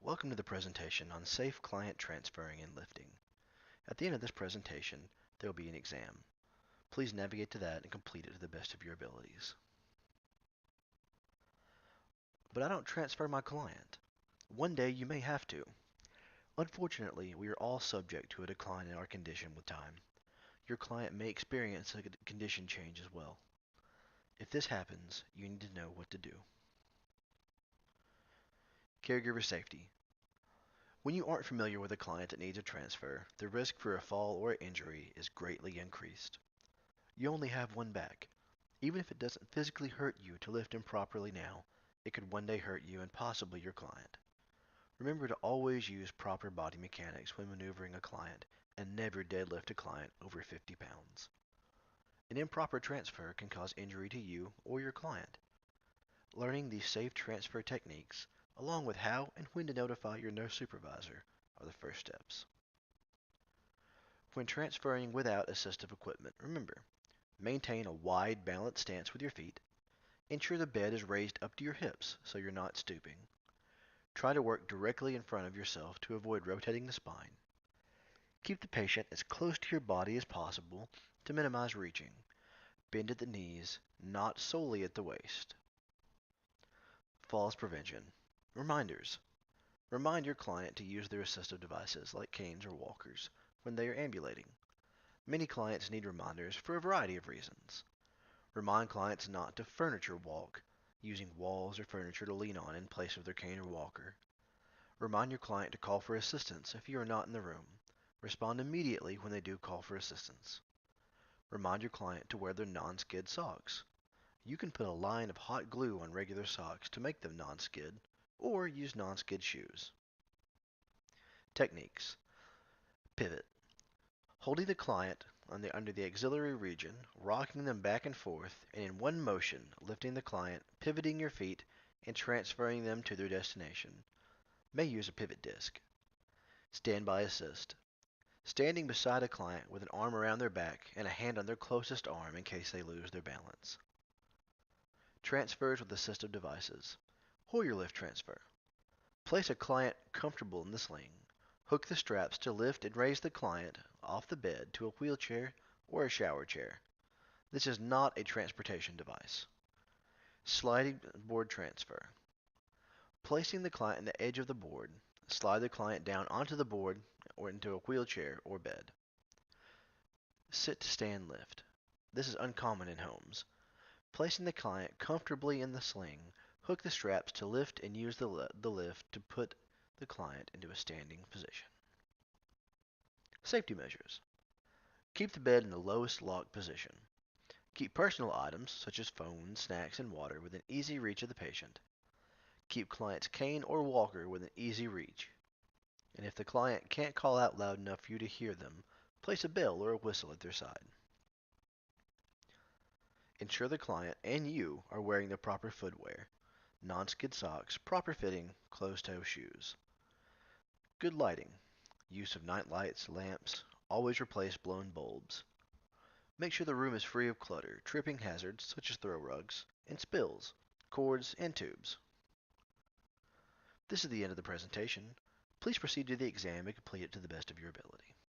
Welcome to the presentation on safe client transferring and lifting. At the end of this presentation, there will be an exam. Please navigate to that and complete it to the best of your abilities. But I don't transfer my client. One day you may have to. Unfortunately, we are all subject to a decline in our condition with time. Your client may experience a condition change as well. If this happens, you need to know what to do. Caregiver safety. When you aren't familiar with a client that needs a transfer, the risk for a fall or injury is greatly increased. You only have one back. Even if it doesn't physically hurt you to lift him properly now, it could one day hurt you and possibly your client. Remember to always use proper body mechanics when maneuvering a client and never deadlift a client over 50 pounds. An improper transfer can cause injury to you or your client. Learning these safe transfer techniques, along with how and when to notify your nurse supervisor, are the first steps. When transferring without assistive equipment, remember, maintain a wide, balanced stance with your feet. Ensure the bed is raised up to your hips so you're not stooping. Try to work directly in front of yourself to avoid rotating the spine. Keep the patient as close to your body as possible to minimize reaching. Bend at the knees, not solely at the waist. Falls prevention. Reminders. Remind your client to use their assistive devices like canes or walkers when they are ambulating. Many clients need reminders for a variety of reasons. Remind clients not to furniture walk, using walls or furniture to lean on in place of their cane or walker. Remind your client to call for assistance if you are not in the room. Respond immediately when they do call for assistance. Remind your client to wear their non-skid socks. You can put a line of hot glue on regular socks to make them non-skid, or use non-skid shoes. Techniques. Pivot. Holding the client under the axillary region, rocking them back and forth, and in one motion, lifting the client, pivoting your feet, and transferring them to their destination. May use a pivot disc. Standby assist. Standing beside a client with an arm around their back and a hand on their closest arm in case they lose their balance. Transfers with assistive devices. Hoyer lift transfer. Place a client comfortable in the sling. Hook the straps to lift and raise the client off the bed to a wheelchair or a shower chair. This is not a transportation device. Sliding board transfer. Placing the client on the edge of the board, slide the client down onto the board or into a wheelchair or bed. Sit to stand lift. This is uncommon in homes. Placing the client comfortably in the sling, hook the straps to lift and use the lift to put the client into a standing position. Safety measures. Keep the bed in the lowest locked position. Keep personal items such as phones, snacks, and water within easy reach of the patient. Keep client's cane or walker within easy reach. And if the client can't call out loud enough for you to hear them, place a bell or a whistle at their side. Ensure the client and you are wearing the proper footwear, non-skid socks, proper fitting, closed-toe shoes. Good lighting. Use of night lights, lamps. Always replace blown bulbs. Make sure the room is free of clutter, tripping hazards such as throw rugs, and spills, cords, and tubes. This is the end of the presentation. Please proceed to the exam and complete it to the best of your ability.